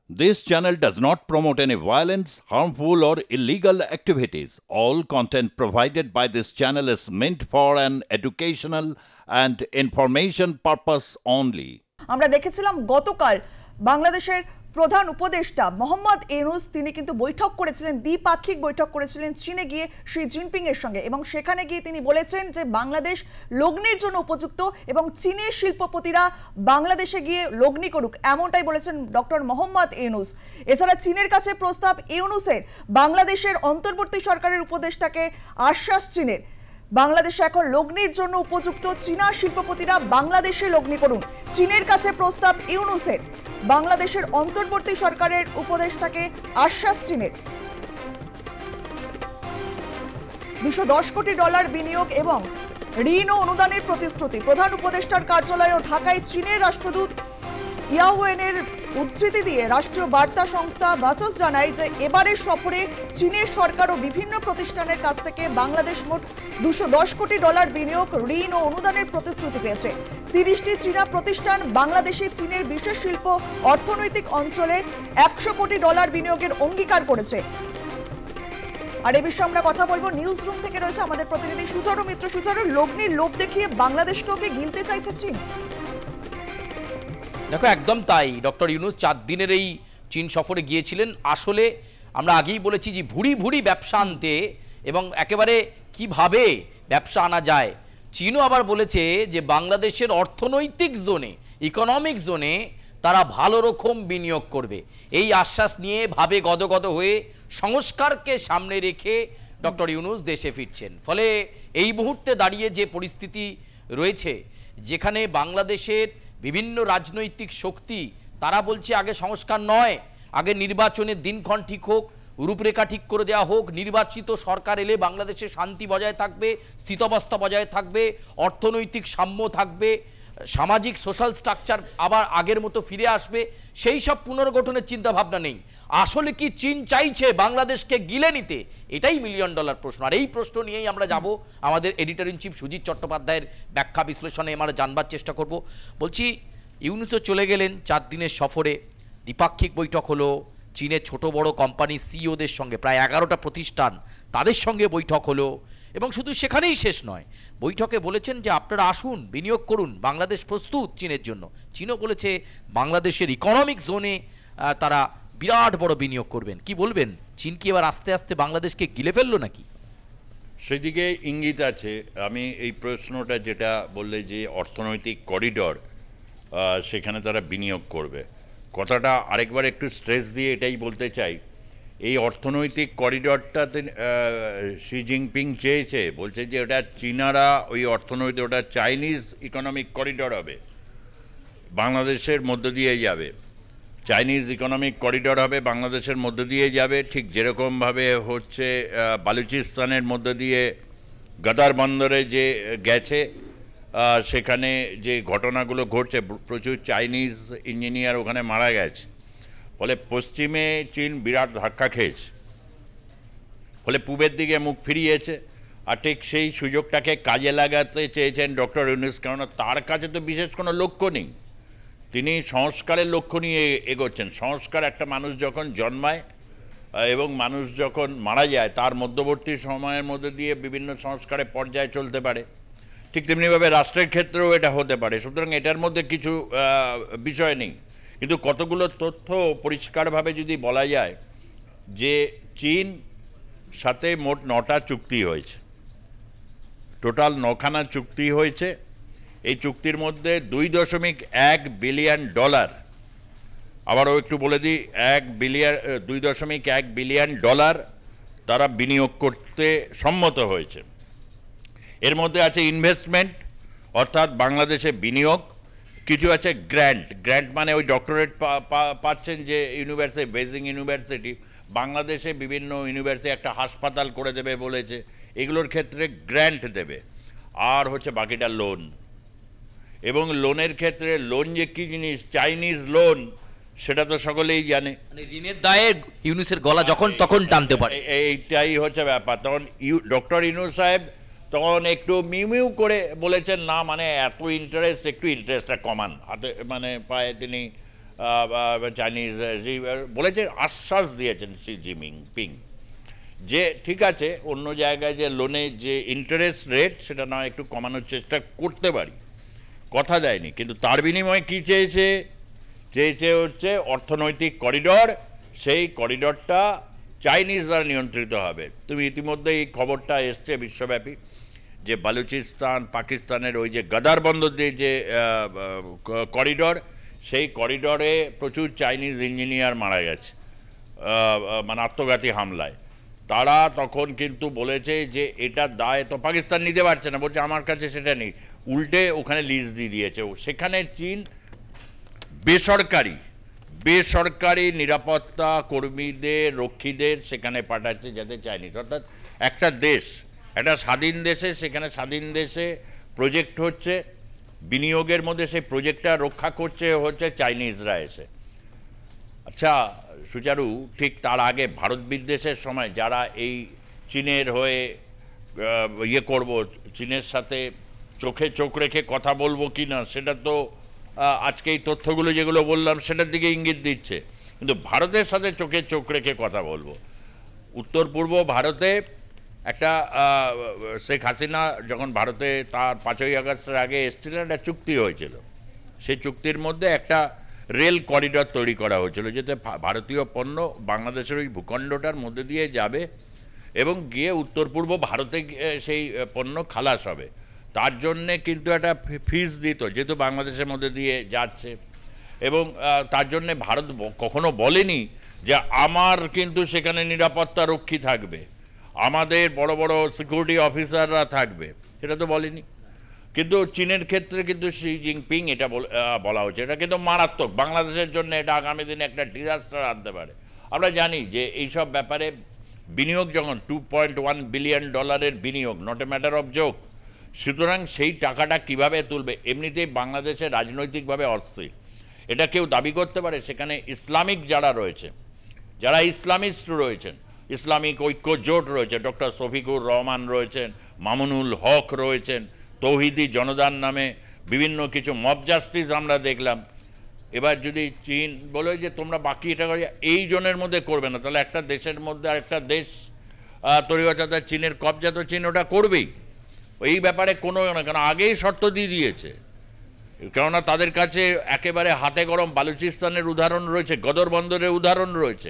This channel does not promote any violence, harmful, or illegal activities. All content provided by this channel is meant for an educational and information purpose only. আমরা দেখেছিলাম গতকাল বাংলাদেশের প্রধান উপদেষ্টা মোহাম্মদ ইউনূস তিনি কিন্তু বৈঠক করেছিলেন, দ্বিপাক্ষিক বৈঠক করেছিলেন চীনে গিয়ে শি জিনপিং এর সঙ্গে, এবং সেখানে গিয়ে তিনি বলেছেন যে বাংলাদেশ লগ্নির জন্য উপযুক্ত এবং চীনের শিল্পপতিরা বাংলাদেশে গিয়ে লগ্নি করুক, এমনটাই বলেছেন ডক্টর মোহাম্মদ ইউনূস। এছাড়া চীনের কাছে প্রস্তাব ইউনূসের, বাংলাদেশের অন্তর্বর্তী সরকারের উপদেষ্টাকে আশ্বাস চীনের, বাংলাদেশে এখন লগ্নির জন্য উপযুক্ত, চীনা শিল্পপতিরা বাংলাদেশে লগ্নি করুন। চীনের কাছে প্রস্তাব ইউনূসের, বাংলাদেশের অন্তর্বর্তী সরকারের উপদেষ্টাকে আশ্বাস চীনের। $210 কোটি বিনিয়োগ এবং ঋণ ও অনুদানের প্রতিশ্রুতি। প্রধান উপদেষ্টার কার্যালয় ও ঢাকায় চীনের রাষ্ট্রদূত ইয়াওয়েনের উদ্ধৃতি দিয়ে রাষ্ট্রীয় বার্তা সংস্থা বাসস জানায় যে এবারের সফরে চীনের সরকার ও বিভিন্ন প্রতিষ্ঠানের কাছ থেকে বাংলাদেশ মোট $210 কোটি বিনিয়োগ, ঋণ ও অনুদানের প্রতিশ্রুতি পেয়েছে। 30টি চীনা প্রতিষ্ঠান বাংলাদেশে চীনের বিশেষ শিল্প অর্থনৈতিক অঞ্চলে $100 কোটি বিনিয়োগের অঙ্গীকার করেছে। আর এই বিষয়ে আমরা কথা বলবো, নিউজ রুম থেকে রয়েছে আমাদের প্রতিনিধি সুচারু মিত্র। সুচারু, লগ্নির লোভ দেখিয়ে বাংলাদেশকে গিলতে চাইছে চীন। দেখো, একদম তাই। ডক্টর ইউনূস 4 দিনের এই চীন সফরে গিয়েছিলেন। আসলে আমরা আগেই বলেছি যে ভুড়ি ভুড়ি ব্যবসা আনতে এবং একেবারে কিভাবে ব্যবসা আনা যায়। চীনও আবার বলেছে যে বাংলাদেশের অর্থনৈতিক জোনে, ইকোনমিক জোনে তারা ভালো রকম বিনিয়োগ করবে, এই আশ্বাস নিয়ে ভাবে গদগদ হয়ে সংস্কারকে সামনে রেখে ডক্টর ইউনূস দেশে ফিরছেন। ফলে এই মুহূর্তে দাঁড়িয়ে যে পরিস্থিতি রয়েছে, যেখানে বাংলাদেশের বিভিন্ন রাজনৈতিক শক্তি তারা বলছে আগে সংস্কার নয়, আগে নির্বাচনের দিনক্ষণ ঠিক হোক, রূপরেখা ঠিক করে দেওয়া হোক, নির্বাচিত সরকার এলে বাংলাদেশে শান্তি বজায় থাকবে, স্থিতাবস্থা বজায় থাকবে, অর্থনৈতিক সাম্য থাকবে, সামাজিক সোশ্যাল স্ট্রাকচার আবার আগের মতো ফিরে আসবে। সেই সব পুনর্গঠনের চিন্তাভাবনা নেই। আসলে কি চীন চাইছে বাংলাদেশকে গিলে নিতে? এটাই $1 মিলিয়ন প্রশ্ন। আর এই প্রশ্ন নিয়েই আমরা যাব আমাদের এডিটর ইন চিফ সুজিত চট্টোপাধ্যায়ের ব্যাখ্যা বিশ্লেষণে আমরা জানবার চেষ্টা করব। বলছি, ইউনূসও চলে গেলেন 4 দিনের সফরে, দ্বিপাক্ষিক বৈঠক হলো, চীনের ছোট বড় কোম্পানির সিইওদের সঙ্গে, প্রায় 11টা প্রতিষ্ঠান, তাদের সঙ্গে বৈঠক হলো। এবং শুধু সেখানেই শেষ নয়, বৈঠকে বলেছেন যে আপনারা আসুন, বিনিয়োগ করুন, বাংলাদেশ প্রস্তুত চীনের জন্য। চীনও বলেছে বাংলাদেশের ইকোনমিক জোনে তারা বিরাট বড় বিনিয়োগ করবেন। কি বলবেন, চীন কি এবার আস্তে আস্তে বাংলাদেশকে গিলে ফেললো নাকি? সেদিকে ইঙ্গিত আছে। আমি এই প্রশ্নটা যেটা বললে যে অর্থনৈতিক করিডর, সেখানে তারা বিনিয়োগ করবে, কথাটা আরেকবার একটু স্ট্রেস দিয়ে এটাই বলতে চাই। এই অর্থনৈতিক করিডরটাতে শি জিনপিং চেয়েছে, বলছে যে ওটা চীনারা ওই অর্থনৈতিক, ওটা চাইনিজ ইকোনমিক করিডর হবে, বাংলাদেশের মধ্য দিয়ে যাবে। চাইনিজ ইকোনমিক করিডর হবে, বাংলাদেশের মধ্য দিয়ে যাবে, ঠিক যেরকমভাবে হচ্ছে বালুচিস্তানের মধ্য দিয়ে গাদার বন্দরে যে গেছে, সেখানে যে ঘটনাগুলো ঘটছে, প্রচুর চাইনিজ ইঞ্জিনিয়ার ওখানে মারা গেছে। ফলে পশ্চিমে চীন বিরাট ধাক্কা খেয়েছে, ফলে পূবের দিকে মুখ ফিরিয়েছে। আর ঠিক সেই সুযোগটাকে কাজে লাগাতে চেয়েছেন ডক্টর ইউনূস, কেননা তার কাছে তো বিশেষ কোনো লক্ষ্য নেই, তিনি সংস্কারের লক্ষ্য নিয়ে এগোচ্ছেন। সংস্কার, একটা মানুষ যখন জন্মায় এবং মানুষ যখন মারা যায়, তার মধ্যবর্তী সময়ের মধ্যে দিয়ে বিভিন্ন সংস্কারের পর্যায়ে চলতে পারে, ঠিক তেমনিভাবে রাষ্ট্রের ক্ষেত্রেও এটা হতে পারে। সুতরাং এটার মধ্যে কিছু বিষয় নেই। কিন্তু কতগুলো তথ্য পরিষ্কারভাবে যদি বলা যায় যে চীন সাথে মোট 9টা চুক্তি হয়েছে, টোটাল 9খানা চুক্তি হয়েছে। এই চুক্তির মধ্যে $2.1 বিলিয়ন, আবারও একটু বলে দিই, $2.1 বিলিয়ন তারা বিনিয়োগ করতে সম্মত হয়েছে। এর মধ্যে আছে ইনভেস্টমেন্ট, অর্থাৎ বাংলাদেশে বিনিয়োগ, কিছু আছে গ্র্যান্ট মানে ওই ডক্টরেট পাচ্ছেন যে ইউনিভার্সিটি, বেজিং ইউনিভার্সিটি বাংলাদেশে বিভিন্ন ইউনিভার্সিটি একটা হাসপাতাল করে দেবে বলেছে, এগুলোর ক্ষেত্রে গ্র্যান্ট দেবে। আর হচ্ছে বাকিটা লোন, এবং লোনের ক্ষেত্রে লোন যে কী জিনিস, চাইনিজ লোন, সেটা তো সকলেই জানে। মানে ঋণের দায়ে ইউনূসের গলা যখন তখন টানতে পারে, এইটাই হচ্ছে ব্যাপার। তখন ডক্টর ইউনূস সাহেব তখন একটু মিউ করে বলেছেন, না মানে এত ইন্টারেস্ট, একটু ইন্টারেস্টটা কমান, হাতে মানে পায়ে তিনি চাইনিজ বলেছে, আশ্বাস দিয়েছেন শি জিনপিং যে ঠিক আছে অন্য জায়গায় যে লোনের যে ইন্টারেস্ট রেট সেটা না একটু কমানোর চেষ্টা করতে পারি, কথা দেয়নি। কিন্তু তার বিনিময়ে কী চেয়েছে হচ্ছে অর্থনৈতিক করিডর, সেই করিডরটা চাইনিজ দ্বারা নিয়ন্ত্রিত হবে। তুমি ইতিমধ্যে এই খবরটা এসছে বিশ্বব্যাপী যে বালুচিস্তান পাকিস্তানের ওই যে গাদার বন্দর দিয়ে যে করিডর, সেই করিডরে প্রচুর চাইনিজ ইঞ্জিনিয়ার মারা গেছে মানে আত্মঘাতী হামলায়। তারা তখন কিন্তু বলেছে যে এটা দায় তো পাকিস্তান নিতে পারছে না, বলছে আমার কাছে সেটা নেই, উল্টে ওখানে লিজ দিয়ে দিয়েছে। সেখানে চীন বেসরকারি নিরাপত্তা কর্মীদের রক্ষীদের সেখানে পাঠাচ্ছে যাতে চাইনিজ, অর্থাৎ একটা দেশ, একটা স্বাধীন দেশে, সেখানে স্বাধীন দেশে প্রজেক্ট হচ্ছে, বিনিয়োগের মধ্যে সেই প্রজেক্টটা রক্ষা হচ্ছে চাইনিজরা এসে। আচ্ছা সুচারু, ঠিক তার আগে ভারত বিদ্বেষের সময় যারা এই চীনের হয়ে করব, চীনের সাথে চোখে চোখ রেখে কথা বলবো কি না, সেটা তো আজকে এই তথ্যগুলো যেগুলো বললাম সেটার দিকে ইঙ্গিত দিচ্ছে। কিন্তু ভারতের সাথে চোখে চোখ রেখে কথা বলবো, উত্তর পূর্ব ভারতে একটা শেখ হাসিনা যখন ভারতে তার 5ই আগস্টের আগে এসেছিলেন, একটা চুক্তি হয়েছিল। সেই চুক্তির মধ্যে একটা রেল করিডর তৈরি করা হয়েছিল যাতে ভারতীয় পণ্য বাংলাদেশের ওই ভূখণ্ডটার মধ্যে দিয়ে যাবে এবং গিয়ে উত্তর পূর্ব ভারতে সেই পণ্য খালাস হবে। তার জন্যে কিন্তু একটা ফিস দিত যেহেতু বাংলাদেশের মধ্যে দিয়ে যাচ্ছে, এবং তার জন্যে ভারত কখনো বলেনি যে আমার কিন্তু সেখানে নিরাপত্তা রক্ষী থাকবে, আমাদের বড় বড় সিকিউরিটি অফিসাররা থাকবে, সেটা তো বলেনি। কিন্তু চীনের ক্ষেত্রে কিন্তু শি জিনপিং এটা বলা হচ্ছে, এটা কিন্তু মারাত্মক বাংলাদেশের জন্য, এটা আগামী দিনে একটা ডিজাস্টার আনতে পারে। আমরা জানি যে এইসব ব্যাপারে বিনিয়োগ যখন $2.1 বিলিয়ন বিনিয়োগ, not a matter of joke, সুতরাং সেই টাকাটা কিভাবে তুলবে, এমনিতেই বাংলাদেশে রাজনৈতিকভাবে অস্থির। এটা কেউ দাবি করতে পারে সেখানে ইসলামিক যারা রয়েছে, যারা ইসলামিস্ট রয়েছেন, ইসলামিক ঐক্য জোট রয়েছে, ডক্টর শফিকুর রহমান রয়েছেন, মামুনুল হক রয়েছেন, তৌহিদি জনদান নামে বিভিন্ন কিছু মব জাস্টিস আমরা দেখলাম। এবার যদি চীন বলে যে তোমরা বাকি এটা এই জনের মধ্যে করবে না, তাহলে একটা দেশের মধ্যে আরেকটা দেশ তৈরি হচ্ছে, চীনের কবজা তো চীন ওটা করবেই। এই ব্যাপারে কোনো না, কেন আগেই শর্ত দিয়ে দিয়েছে, কেননা তাদের কাছে একেবারে হাতে গরম বালুচিস্তানের উদাহরণ রয়েছে, গদর বন্দরের উদাহরণ রয়েছে।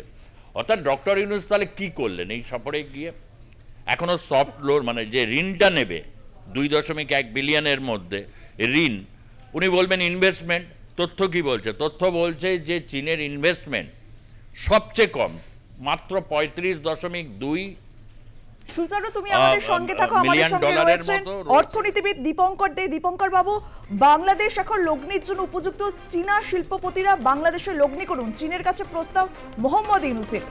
অর্থাৎ ডক্টর ইউনূস তাহলে কী করলেন এই সফরে গিয়ে? এখনও সফট লোন মানে যে ঋণটা নেবে 2.1 বিলিয়নের মধ্যে ঋণ, উনি বলবেন ইনভেস্টমেন্ট। তথ্য কি বলছে? তথ্য বলছে যে চীনের ইনভেস্টমেন্ট সবচেয়ে কম, মাত্র 35.2। সুচারু, তুমি আমাদের সঙ্গে থাকো, আমাদের সঙ্গে রয়েছেন অর্থনীতিবিদ দীপঙ্কর দে। দীপঙ্কর বাবু, বাংলাদেশ এখন লগ্নির জন্য উপযুক্ত, চীনা শিল্পপতিরা বাংলাদেশে লগ্নি করুন, চীনের কাছে প্রস্তাব মোহাম্মদ ইউনূসের।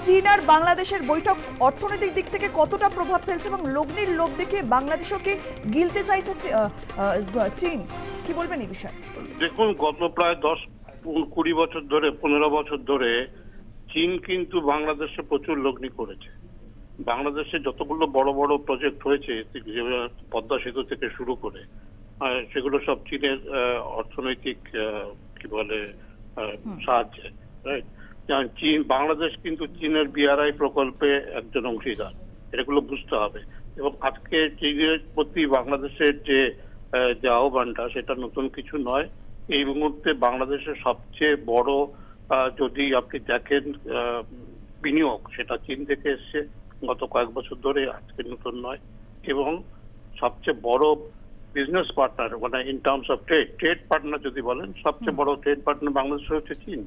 চীন আর বাংলাদেশের বৈঠক অর্থনৈতিক দিক থেকে কতটা প্রভাব ফেলছে এবং লগ্নির লোভ দেখে বাংলাদেশও কি গিলতে চাইছে চীন, কি বলবেন এই বিষয়ে? দেখুন, গত প্রায় 10-20 বছর ধরে, 15 বছর ধরে চীন কিন্তু বাংলাদেশে প্রচুর লগ্নি করেছে। বাংলাদেশে যতগুলো বড় বড় প্রজেক্ট হয়েছে, পদ্মা সেতু থেকে শুরু করে, সেগুলো সব চীনের অর্থনৈতিক কি বলে সাহায্যে, রাইট? চীন, বাংলাদেশ কিন্তু চীনের BRI প্রকল্পে একজন অংশীদার, এগুলো বুঝতে হবে। এবং আজকে চীনের প্রতি বাংলাদেশের যে আহ্বানটা, সেটা নতুন কিছু নয়। এই মুহূর্তে বাংলাদেশের সবচেয়ে বড় যদি আপনি দেখেন বিনিয়োগ, সেটা চীন থেকে এসছে গত কয়েক বছর ধরে, আজকে নতুন নয়। এবং সবচেয়ে বড় বিজনেস পার্টনার, মানে in terms of trade partner যদি বলেন, সবচেয়ে বড় ট্রেড পার্টনার বাংলাদেশ হচ্ছে চীন।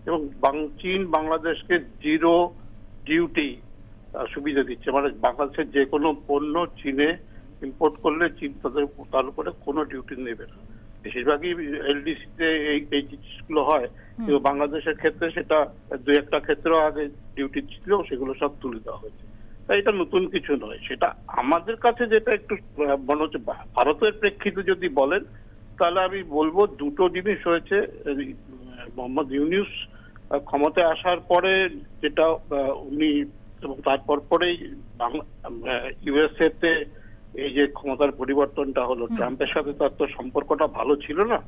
এবং চীন বাংলাদেশকে 0 ডিউটি সুবিধা দিচ্ছে, মানে বাংলাদেশের যে কোনো পণ্য চীনে ইম্পোর্ট করলে চীন তার উপরে কোনো ডিউটি নেবে না। বেশিরভাগই LDC-তে এই জিনিসগুলো হয়, কিন্তু বাংলাদেশের ক্ষেত্রে সেটা 2-1টা ক্ষেত্রেও আগে ডিউটি ছিল, সেগুলো সব তুলে দেওয়া হয়েছে। তাই এটা নতুন কিছু নয়। সেটা আমাদের কাছে যেটা একটু মনে হচ্ছে, ভারতের প্রেক্ষিতে যদি বলেন, তাহলে আমি বলবো দুটো জিনিস হয়েছে। মোহাম্মদ ইউনূস ক্ষমতায় আসার পরে যেটা উনি, এবং তারপর পরেই USA-তে এই যে ক্ষমতার পরিবর্তনটা হলো, ট্রাম্পের সাথে তার তো সম্পর্কটা ভালো ছিল না।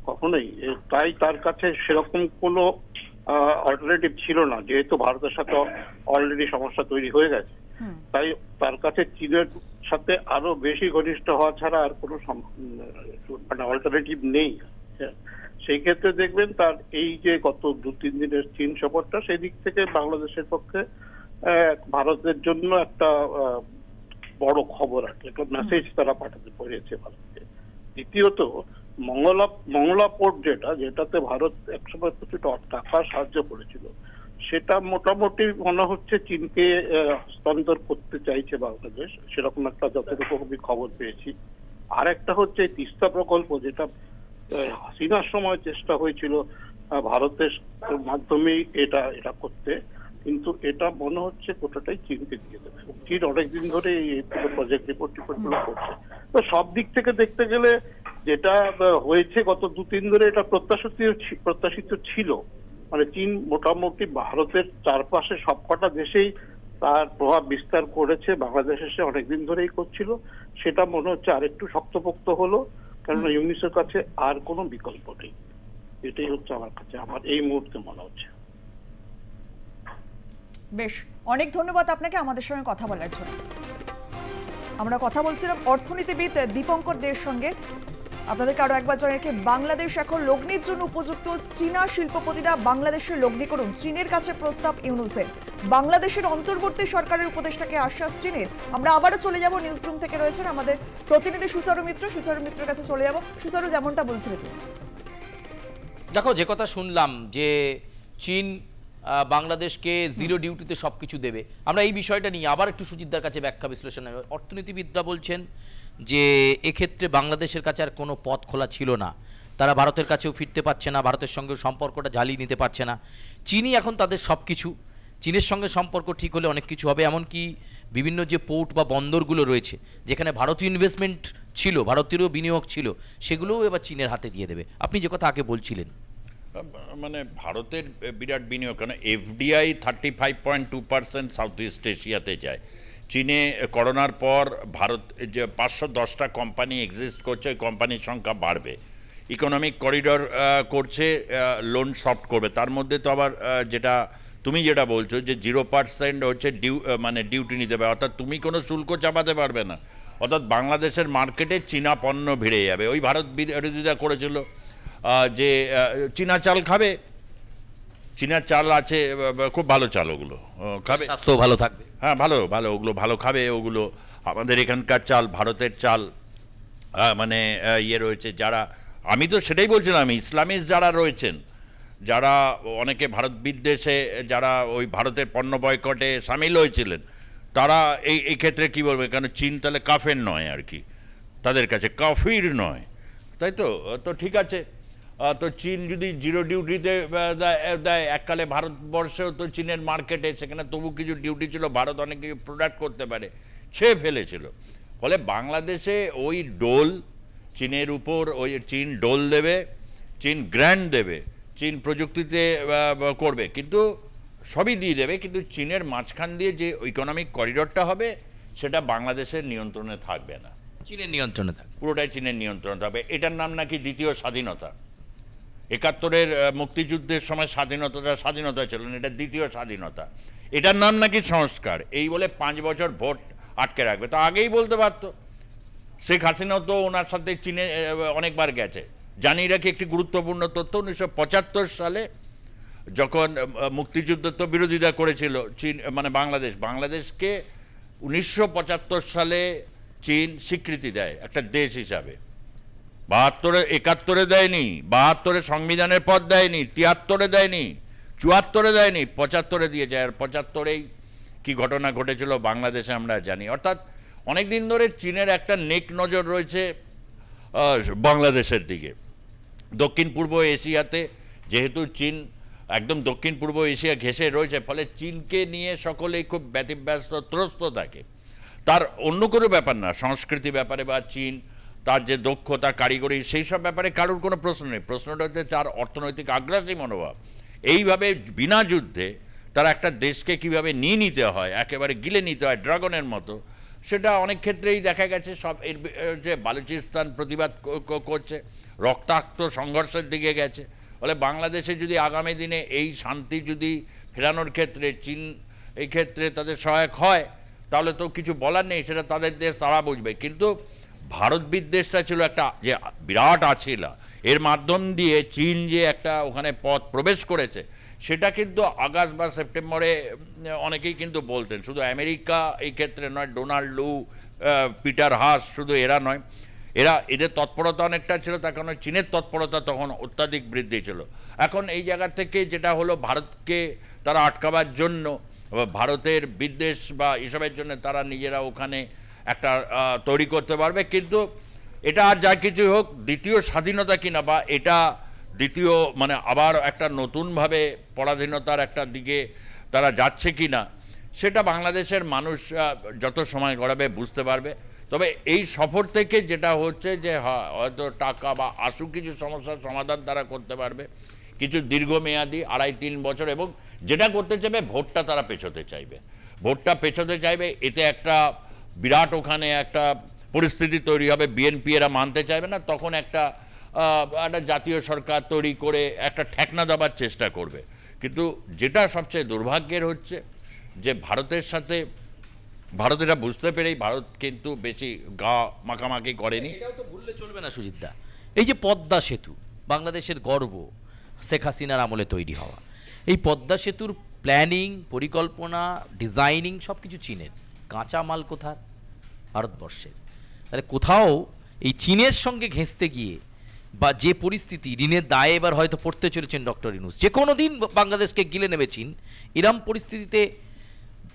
কখনোই। তাই তার কাছে সেরকম কোনো অল্টারনেটিভ ছিল না, যেহেতু ভারতের সাথে অলরেডি সমস্যা তৈরি হয়ে গেছে। তাই তার কাছে চীনের সাথে আরো বেশি ঘনিষ্ঠ হওয়া ছাড়া আর কোনো মানে অল্টারনেটিভ নেই। সেই ক্ষেত্রে দেখবেন তার এই যে গত 2-3 দিনের চীন সফরটা, সেই দিক থেকে বাংলাদেশের পক্ষে ভারতের জন্য একটা বড় খবর আছে, একটা মেসেজ তারা পাঠাতে পেরেছে ভারতকে। দ্বিতীয়ত মঙ্গলা পোর্ট যেটাতে ভারত একসময় কিছুটা টাকা সাহায্য করেছিল, সেটা মোটামুটি মনে হচ্ছে চীনকে হস্তান্তর করতে চাইছে বাংলাদেশ, সেরকম একটা যতটুকু আমি খবর পেয়েছি। আর একটা হচ্ছে তিস্তা প্রকল্প, যেটা হাসিনার সময় চেষ্টা হয়েছিল ভারতের মাধ্যমেই এটা করতে, কিন্তু এটা মনে হচ্ছে গোটাটাই চীনকে দিয়ে দেবে। চীন অনেকদিন ধরে এই প্রজেক্ট রিপোর্ট গুলো করছে। তো সব দিক থেকে দেখতে গেলে যেটা হয়েছে গত 2-3 ধরে, এটা প্রত্যাশিত ছিল। মানে চীন মোটামুটি ভারতের চারপাশে সবকটা দেশেই তার প্রভাব বিস্তার করেছে, বাংলাদেশ এসে অনেকদিন ধরেই করছিল। সেটা মনে হচ্ছে আরেকটু শক্তপোক্ত হলো, কারণ ইউনিসের কাছে আর কোনো বিকল্প নেই। এটাই হচ্ছে আমার এই মুহূর্তে মনে হচ্ছে। বেশ, অনেক ধন্যবাদ আপনাকে আমাদের সঙ্গে কথা বলার জন্য। আমরা কথা বলছিলাম অর্থনীতিবিদ দীপঙ্কর দের সঙ্গে। আপনাদেরকে আরো একবার জানাই রাখি, বাংলাদেশ এখন লগ্নির জন্য উপযুক্ত। চীনা শিল্পপতিরা বাংলাদেশে লগ্নি করুন, চীনের কাছে প্রস্তাব ইউনুসের। বাংলাদেশের অন্তর্বর্তী সরকারের উপদেষ্টাকে আশ্বাস চীনের। আমরা আবারও চলে যাব, নিউজ রুম থেকে রয়েছেন আমাদের প্রতিনিধি সুচারু মিত্রের কাছে চলে যাব। সুচারু, যেমনটা বলছিলে তুমি। দেখো, যে কথা শুনলাম যে চীন বাংলাদেশকে জিরো ডিউটিতে সব কিছু দেবে, আমরা এই বিষয়টা নিয়ে আবার একটু সুজিতদার কাছে ব্যাখ্যা বিশ্লেষণ। অর্থনীতিবিদরা বলছেন যে এক্ষেত্রে বাংলাদেশের কাছে আর কোনো পথ খোলা ছিল না, তারা ভারতের কাছেও ফিরতে পারছে না, ভারতের সঙ্গে সম্পর্কটা ঝালিয়ে নিতে পারছে না। চীনই এখন তাদের সব কিছু, চীনের সঙ্গে সম্পর্ক ঠিক হলে অনেক কিছু হবে। এমনকি বিভিন্ন যে পোর্ট বা বন্দরগুলো রয়েছে, যেখানে ভারতীয় ইনভেস্টমেন্ট ছিল, ভারতীয় বিনিয়োগ ছিল, সেগুলোও এবার চীনের হাতে দিয়ে দেবে। আপনি যে কথা আগে বলছিলেন, মানে ভারতের বিরাট বিনিয়োগ, কারণ এফডিআই 35.2% সাউথ ইস্ট এশিয়াতে যায়। চীনে করোনার পর ভারত যে 510টা কোম্পানি এক্সিস্ট করছে, ওই কোম্পানির সংখ্যা বাড়বে। ইকোনমিক করিডর করছে, লোন সফট করবে। তার মধ্যে তো আবার যেটা তুমি যেটা বলছো যে 0% হচ্ছে ডিউটি নিতে পারবে, অর্থাৎ তুমি কোনো শুল্ক চাপাতে পারবে না। অর্থাৎ বাংলাদেশের মার্কেটে চীনা পণ্য ভিড়ে যাবে। ওই ভারত বিরোধিতা করেছিল যে চীনা চাল খাবে, চীনা চাল আছে, খুব ভালো চাল, ওগুলো খাবে, স্বাস্থ্য ভালো থাকবে। হ্যাঁ, ভালো ওগুলো ভালো খাবে। ওগুলো আমাদের এখানকার চাল, ভারতের চাল, মানে ইয়ে রয়েছে যারা, আমি তো সেটাই বলছিলাম, ইসলামিস্ট যারা রয়েছেন, যারা অনেকে ভারত বিদ্বেষে, যারা ওই ভারতের পণ্য বয়কটে সামিল হয়েছিলেন, তারা এই ক্ষেত্রে কী বলবে, কারণ চীন তাহলে কাফের নয় আর কি, তাদের কাছে কাফির নয়, তাই তো। তো ঠিক আছে, তো চীন যদি জিরো ডিউটিতে দেয়, এককালে ভারতবর্ষেও তো চীনের মার্কেটে সেখানে তবু কিছু ডিউটি ছিল, ভারত অনেক কিছু প্রোডাক্ট করতে পারে, ছেয়ে ফেলেছিল। ফলে বাংলাদেশে ওই ডোল চীনের উপর, ওই চীন ডোল দেবে, চীন গ্র্যান্ড দেবে, চীন প্রযুক্তিতে করবে, কিন্তু সবই দিয়ে দেবে, কিন্তু চীনের মাঝখান দিয়ে যে ইকোনমিক করিডরটা হবে সেটা বাংলাদেশের নিয়ন্ত্রণে থাকবে না, চীনের নিয়ন্ত্রণে থাকবে, পুরোটাই চীনের নিয়ন্ত্রণে থাকবে। এটার নাম নাকি দ্বিতীয় স্বাধীনতা। 71-এর মুক্তিযুদ্ধের সময় স্বাধীনতা ছিল না, এটা দ্বিতীয় স্বাধীনতা। এটার নাম নাকি সংস্কার। এই বলে 5 বছর ভোট আটকে রাখবে। তো আগেই বলতে পারতো। শেখ হাসিনাও তো ওনার সাথে চীনে অনেকবার গেছে। জানিয়ে রাখি একটি গুরুত্বপূর্ণ তথ্য, 1975 সালে যখন মুক্তিযুদ্ধ তো বিরোধিতা করেছিল চীন, মানে বাংলাদেশকে 1975 সালে চীন স্বীকৃতি দেয় একটা দেশ হিসাবে। 71-এ দেয়নি, 72-এ সংবিধানের পদ দেয়নি, 73-এ দেয়নি, 74-এ দেয়নি, 75-এ দিয়েছে। আর 75-এই কি ঘটনা ঘটেছিল বাংলাদেশে আমরা জানি। অর্থাৎ অনেক দিন ধরে চীনের একটা নেক নজর রয়েছে বাংলাদেশের দিকে। দক্ষিণ পূর্ব এশিয়াতে যেহেতু চীন একদম দক্ষিণ পূর্ব এশিয়া ঘেঁষে রয়েছে, ফলে চীনকে নিয়ে সকলেই খুব ব্যতিব্যস্ত, ত্রস্ত থাকে। তার অন্য কোনো ব্যাপার না, সংস্কৃতি ব্যাপারে বা চীন তার যে দক্ষতা, কারিগরি, সেই সব ব্যাপারে কারোর কোনো প্রশ্ন নেই। প্রশ্নটা হচ্ছে তার অর্থনৈতিক আগ্রাসী মনোভাব। এইভাবে বিনা যুদ্ধে তারা একটা দেশকে কিভাবে নিয়ে নিতে হয়, একেবারে গিলে নিতে হয় ড্রাগনের মতো, সেটা অনেক ক্ষেত্রেই দেখা গেছে সব এর যে বালুচিস্তান প্রতিবাদ করছে, রক্তাক্ত সংঘর্ষের দিকে গেছে। ফলে বাংলাদেশে যদি আগামী দিনে এই শান্তি যদি ফেরানোর ক্ষেত্রে চীন এই ক্ষেত্রে তাদের সহায়ক হয়, তাহলে তো কিছু বলার নেই, সেটা তাদের দেশ, তারা বুঝবে। কিন্তু ভারত বিদ্বেষটা ছিল একটা যে বিরাট আছিলা, এর মাধ্যম দিয়ে চীন যে একটা ওখানে পথ প্রবেশ করেছে, সেটা কিন্তু আগস্ট বা সেপ্টেম্বরে অনেকেই কিন্তু বলতেন। শুধু আমেরিকা এই ক্ষেত্রে নয়, ডোনাল্ড লু, পিটার হাস, শুধু এরা নয়, এদের তৎপরতা অনেকটা ছিল, তার কারণে চীনের তৎপরতা তখন অত্যাধিক বৃদ্ধি ছিল। এখন এই জায়গা থেকে যেটা হলো, ভারতকে তারা আটকাবার জন্য, ভারতের বিদ্বেষ বা এসবের জন্য তারা নিজেরা ওখানে একটা তৈরি করতে পারবে। কিন্তু এটা আর যা কিছু হোক, দ্বিতীয় স্বাধীনতা কিনা বা এটা দ্বিতীয় মানে আবার একটা নতুনভাবে পরাধীনতার একটা দিকে তারা যাচ্ছে কি না, সেটা বাংলাদেশের মানুষ যত সময় গড়াবে বুঝতে পারবে। তবে এই সফর থেকে যেটা হচ্ছে যে হয়তো টাকা বা আশু কিছু সমস্যার সমাধান তারা করতে পারবে, কিছু দীর্ঘমেয়াদী 2.5-3 বছর, এবং যেটা করতে চাইবে ভোটটা তারা পেছোতে চাইবে, ভোটটা পেছোতে চাইবে। এতে একটা বিরাট ওখানে একটা পরিস্থিতি তৈরি হবে, বিএনপি এরা মানতে চাইবে না, তখন একটা জাতীয় সরকার তৈরি করে একটা ঠেকনা দেবার চেষ্টা করবে। কিন্তু যেটা সবচেয়ে দুর্ভাগ্যের হচ্ছে যে ভারতের সাথে, ভারত এটা বুঝতে পেরেই ভারত কিন্তু বেশি গা মাখামাখি করেনি। এটাও তো ভুললে চলবে না সুজিতদা, এই যে পদ্মা সেতু, বাংলাদেশের গর্ব, শেখ হাসিনার আমলে তৈরি হওয়া, এই পদ্মা সেতুর প্ল্যানিং, পরিকল্পনা, ডিজাইনিং সব কিছু চীনের, কাঁচা মাল কোথার? ভারতবর্ষের। তাহলে কোথাও এই চীনের সঙ্গে ঘেঁষতে গিয়ে বা যে পরিস্থিতি, ঋণের দায়ে এবার হয়তো পড়তে চলেছেন ডক্টর ইউনূস, যে কোনো দিন বাংলাদেশকে গিলে নেবে চীন, এরম পরিস্থিতিতে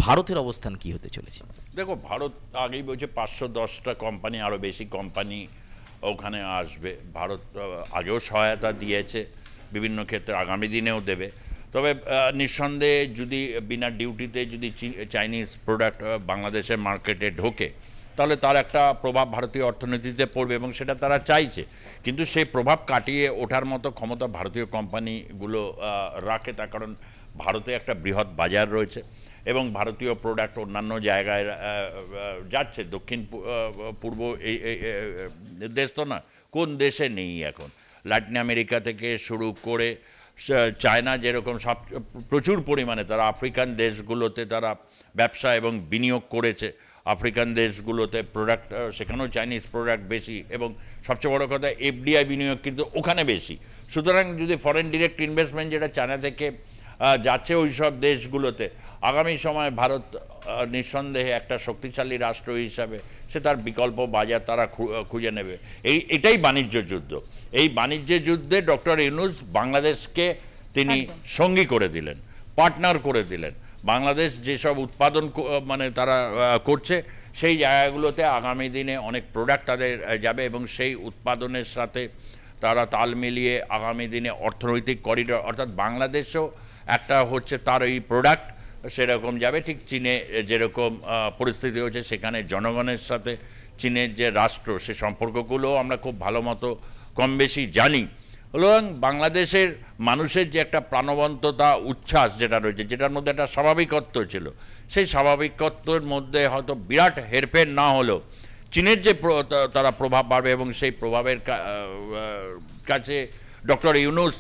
ভারতের অবস্থান কি হতে চলেছে? দেখো, ভারত আগেই বলছে 510টা কোম্পানি, আরও বেশি কোম্পানি ওখানে আসবে। ভারত আগেও সহায়তা দিয়েছে বিভিন্ন ক্ষেত্রে, আগামী দিনেও দেবে। তবে নিঃসন্দেহে যদি বিনা ডিউটিতে যদি চাইনিজ প্রোডাক্ট বাংলাদেশের মার্কেটে ঢোকে, তাহলে তার একটা প্রভাব ভারতীয় অর্থনীতিতে পড়বে, এবং সেটা তারা চাইছে। কিন্তু সেই প্রভাব কাটিয়ে ওঠার মতো ক্ষমতা ভারতীয় কোম্পানিগুলো রাখে, তার কারণ ভারতে একটা বৃহৎ বাজার রয়েছে এবং ভারতীয় প্রোডাক্ট অন্যান্য জায়গায় যাচ্ছে। দক্ষিণ পূর্ব এই দেশ তো না, কোন দেশে নেই এখন, ল্যাটিন আমেরিকা থেকে শুরু করে চায়না যেরকম সব প্রচুর পরিমাণে তারা আফ্রিকান দেশগুলোতে তারা ব্যবসা এবং বিনিয়োগ করেছে। আফ্রিকান দেশগুলোতে প্রোডাক্ট, সেখানেও চাইনিজ প্রোডাক্ট বেশি, এবং সবচেয়ে বড় কথা এফডিআই বিনিয়োগ কিন্তু ওখানে বেশি। সুতরাং যদি ফরেন ডিরেক্ট ইনভেস্টমেন্ট যেটা চায়না থেকে যাচ্ছে ওই সব দেশগুলোতে, আগামী সময় ভারত নিঃসন্দেহে একটা শক্তিশালী রাষ্ট্র হিসাবে সে তার বিকল্প বাজার তারা খুঁজে নেবে। এটাই বাণিজ্য যুদ্ধ। এই বাণিজ্য যুদ্ধে ডক্টর ইউনূস বাংলাদেশকে তিনি সঙ্গী করে দিলেন, পার্টনার করে দিলেন। বাংলাদেশ যেসব উৎপাদন মানে তারা করছে, সেই জায়গাগুলোতে আগামী দিনে অনেক প্রোডাক্ট তাদের যাবে, এবং সেই উৎপাদনের সাথে তারা তাল মিলিয়ে আগামী দিনে অর্থনৈতিক করিডর, অর্থাৎ বাংলাদেশও একটা হচ্ছে তার এই প্রোডাক্ট সেরকম যাবে। ঠিক চীনে যেরকম পরিস্থিতি হচ্ছে, সেখানে জনগণের সাথে চীনের যে রাষ্ট্র, সে সম্পর্কগুলো আমরা খুব ভালো মতো কম বেশি জানি। এবং বাংলাদেশের মানুষের যে একটা প্রাণবন্ততা, উচ্ছ্বাস যেটা রয়েছে, যেটার মধ্যে একটা স্বাভাবিকত্ব ছিল, সেই স্বাভাবিকত্বের মধ্যে হয়তো বিরাট হেরফের না হলেও চীনের যে তারা প্রভাব বাড়বে, এবং সেই প্রভাবের কাছে ডক্টর ইউনূস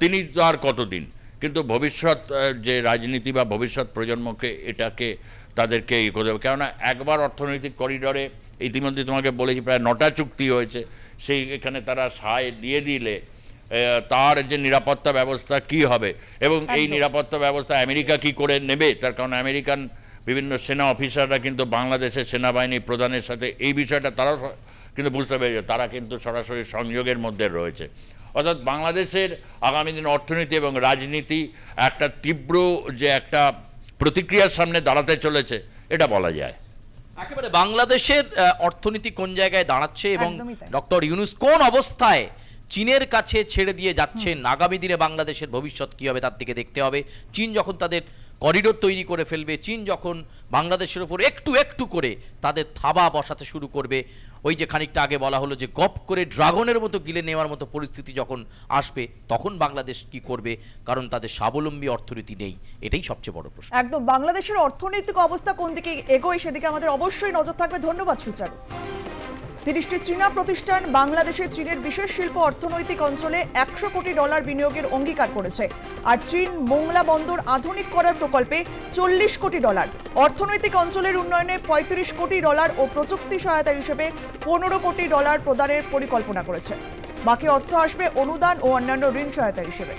তিনি তো আর কতদিন, কিন্তু ভবিষ্যৎ যে রাজনীতি বা ভবিষ্যৎ প্রজন্মকে এটাকে তাদেরকে ই করতে হবে। কেননা একবার অর্থনৈতিক করিডরে ইতিমধ্যে তোমাকে বলেছি প্রায় 9টা চুক্তি হয়েছে, সেই এখানে তারা সায় দিয়ে দিলে তার যে নিরাপত্তা ব্যবস্থা কি হবে, এবং এই নিরাপত্তা ব্যবস্থা আমেরিকা কি করে নেবে, তার কারণ আমেরিকান বিভিন্ন সেনা অফিসাররা কিন্তু বাংলাদেশের সেনাবাহিনী প্রধানের সাথে এই বিষয়টা তারাও কিন্তু বুঝতে পেরেছে, তারা কিন্তু সরাসরি সংযোগের মধ্যে রয়েছে। অর্থাৎ বাংলাদেশের আগামী দিন অর্থনীতি এবং রাজনীতি একটা তীব্র যে একটা প্রতিক্রিয়ার সামনে দাঁড়াতে চলেছে, এটা বলা যায়। একেবারে বাংলাদেশের অর্থনীতি কোন জায়গায় দাঁড়াচ্ছে এবং ডক্টর ইউনূস কোন অবস্থায় চীনের কাছে ছেড়ে দিয়ে যাচ্ছেন। আগামী দিনে বাংলাদেশের ভবিষ্যৎ কী হবে তার দিকে দেখতে হবে। চীন যখন তাদের করিডোর তৈরি করে ফেলবে, চীন যখন বাংলাদেশের উপর একটু একটু করে তাদের থাবা বসাতে শুরু করবে, ওই যে খানিকটা আগে বলা হলো যে গপ করে ড্রাগনের মতো গিলে নেওয়ার মতো পরিস্থিতি যখন আসবে, তখন বাংলাদেশ কি করবে? কারণ তাদের স্বাবলম্বী অর্থনীতি নেই, এটাই সবচেয়ে বড় প্রশ্ন। একদম, বাংলাদেশের অর্থনৈতিক অবস্থা কোন দিকে এগোয় সেদিকে আমাদের অবশ্যই নজর থাকবে। ধন্যবাদ সুচারু। 30টি চীনা প্রতিষ্ঠান বাংলাদেশে চীনের বিশেষ শিল্প অর্থনৈতিক অঞ্চলে $100 কোটি বিনিয়োগের অঙ্গীকার করেছে। আর চীন মোংলা বন্দর আধুনিক করার প্রকল্পে $40 কোটি, অর্থনৈতিক অঞ্চলের উন্নয়নে $35 কোটি ও প্রযুক্তি সহায়তা হিসেবে $15 কোটি প্রদানের পরিকল্পনা করেছে। বাকি অর্থ আসবে অনুদান ও অন্যান্য ঋণ সহায়তা হিসেবে।